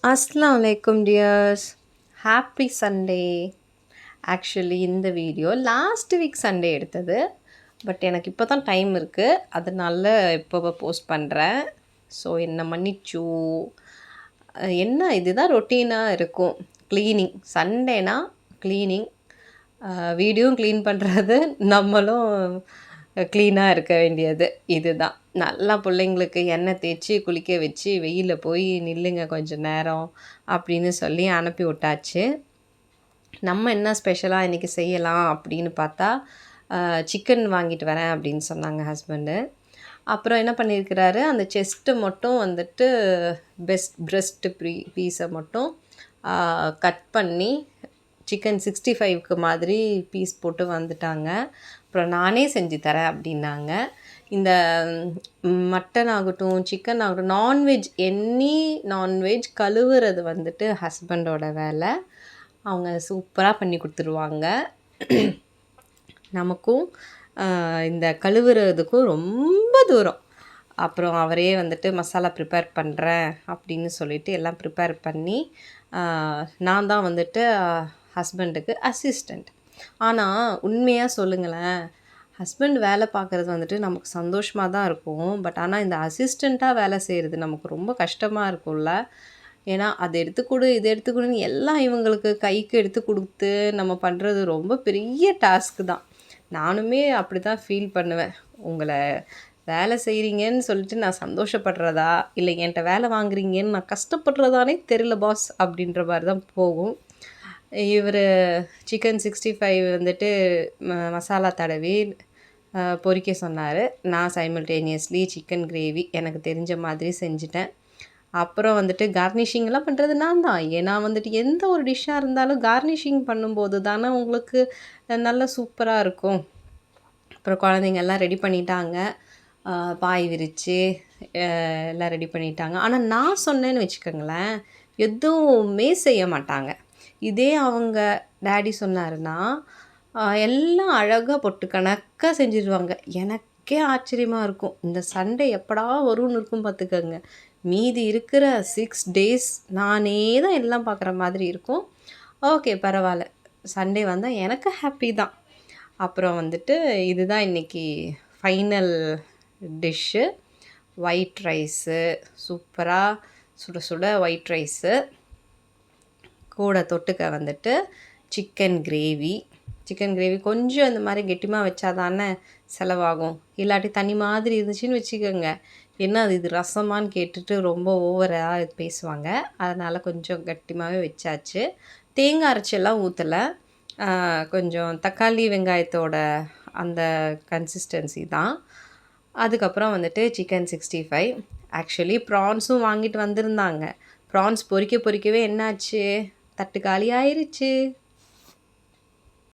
அஸ்ஸலாமு அலைக்கும் tears. Happy Sunday. Actually இந்த வீடியோ லாஸ்ட் வீக் சண்டே எடுத்தது. பட் எனக்கு இப்போ தான் டைம் இருக்குது, அதனால இப்போ போஸ்ட் பண்ணுறேன். ஸோ என்ன மன்னிச்சு. என்ன இதுதான் ரொட்டீனாக இருக்கும். க்ளீனிங் சண்டேனா க்ளீனிங், வீடியோவும் க்ளீன் பண்ணுறது, நம்மளும் க்ளீனாக இருக்க வேண்டியது. இதுதான் நல்லா பிள்ளைங்களுக்கு எண்ணெய் தேய்ச்சி குளிக்க வச்சு வெயிலில் போய் நில்லுங்க கொஞ்சம் நேரம் அப்படின்னு சொல்லி அனுப்பி விட்டாச்சு. நம்ம என்ன ஸ்பெஷலாக இன்றைக்கி செய்யலாம் அப்படின்னு பார்த்தா, சிக்கன் வாங்கிட்டு வரேன் அப்படின்னு சொன்னாங்க ஹஸ்பண்டு. அப்புறம் என்ன பண்ணியிருக்கிறாரு, அந்த செஸ்ட்டு மட்டும் வந்துட்டு பிரெஸ்ட்டு பீஸை மட்டும் கட் பண்ணி சிக்கன் 65க்கு மாதிரி பீஸ் போட்டு வந்துட்டாங்க. அப்புறம் நானே செஞ்சு தரேன் அப்படின்னாங்க. இந்த மட்டன் ஆகட்டும், சிக்கன் ஆகட்டும், நான்வெஜ் நான்வெஜ் கழுவுறது வந்துட்டு ஹஸ்பண்டோட வேலை. அவங்க சூப்பராக பண்ணி கொடுத்துருவாங்க. நமக்கும் இந்த கழுவுறதுக்கும் ரொம்ப தூரம். அப்புறம் அவரே வந்துட்டு மசாலா ப்ரிப்பேர் பண்ணுறேன் அப்படின்னு சொல்லிட்டு எல்லாம் ப்ரிப்பேர் பண்ணி, நான் தான் வந்துட்டு ஹஸ்பண்டுக்கு அசிஸ்டண்ட். ஆனால் உண்மையாக சொல்லுங்களேன், ஹஸ்பண்ட் வேலை பார்க்குறது வந்துட்டு நமக்கு சந்தோஷமாக தான் இருக்கும். பட் ஆனால் இந்த அசிஸ்டண்ட்டாக வேலை செய்கிறது நமக்கு ரொம்ப கஷ்டமாக இருக்கும்ல. ஏன்னா அதை எடுத்துக்கொடு இதை எடுத்துக்கொடுன்னு எல்லாம் இவங்களுக்கு கைக்கு எடுத்து கொடுத்து நம்ம பண்ணுறது ரொம்ப பெரிய டாஸ்க்கு தான். நானுமே அப்படி தான் ஃபீல் பண்ணுவேன். உங்களை வேலை செய்கிறீங்கன்னு சொல்லிட்டு நான் சந்தோஷப்படுறதா, இல்லை என்கிட்ட வேலை வாங்குறீங்கன்னு நான் கஷ்டப்படுறதானே தெரியல பாஸ் அப்படின்ற மாதிரி தான் போகும். இவர் சிக்கன் 65 வந்துட்டு மசாலா தடவி பொரிக்க சொன்னார். நான் சைமல்டேனியஸ்லி சிக்கன் கிரேவி எனக்கு தெரிஞ்ச மாதிரி செஞ்சுட்டேன். அப்புறம் வந்துட்டு கார்னிஷிங்லாம் பண்ணுறது நான் தான். ஏன்னா வந்துட்டு எந்த ஒரு டிஷ்ஷாக இருந்தாலும் கார்னிஷிங் பண்ணும்போது தானே உங்களுக்கு நல்லா சூப்பராக இருக்கும். அப்புறம் குழந்தைங்க எல்லாம் ரெடி பண்ணிட்டாங்க, பாய் விரித்து எல்லாம் ரெடி பண்ணிட்டாங்க. ஆனால் நான் சொன்னேன்னு வச்சுக்கோங்களேன், எதுவுமே செய்ய மாட்டாங்க. இதே அவங்க டேடி சொன்னாருன்னா எல்லாம் அழகாக பொட்டு கணக்காக செஞ்சிடுவாங்க. எனக்கே ஆச்சரியமாக இருக்கும். இந்த சண்டே எப்படா வரும்னு இருக்கும் பார்த்துக்கோங்க. மீதி இருக்கிற 6 days நானே தான் எல்லாம் பார்க்குற மாதிரி இருக்கும். ஓகே, பரவாயில்ல, சண்டே வந்தால் எனக்கு ஹாப்பி தான். அப்புறம் வந்துட்டு இதுதான் இன்றைக்கி ஃபைனல் டிஷ்ஷு. ஒயிட் ரைஸு, சூப்பராக சுட சுட ஒயிட் ரைஸு, கூட தொட்டுக்க வந்துட்டு சிக்கன் கிரேவி. சிக்கன் கிரேவி கொஞ்சம் இந்த மாதிரி கெட்டிமாக வச்சா தானே செலவாகும். இல்லாட்டி தனி மாதிரி இருந்துச்சுன்னு வச்சுக்கோங்க, என்ன அது இது ரசமானு கேட்டுட்டு ரொம்ப ஓவராக பேசுவாங்க. அதனால் கொஞ்சம் கட்டிமாகவே வச்சாச்சு. தேங்காய் அரைச்செல்லாம் ஊற்றலை, கொஞ்சம் தக்காளி வெங்காயத்தோட அந்த கன்சிஸ்டன்சி தான். அதுக்கப்புறம் வந்துட்டு சிக்கன் 65. ஆக்சுவலி ப்ரான்ஸும் வாங்கிட்டு வந்திருந்தாங்க. ப்ரான்ஸ் பொரிக்கவே என்னாச்சு, தட்டு காலி ஆயிடுச்சு.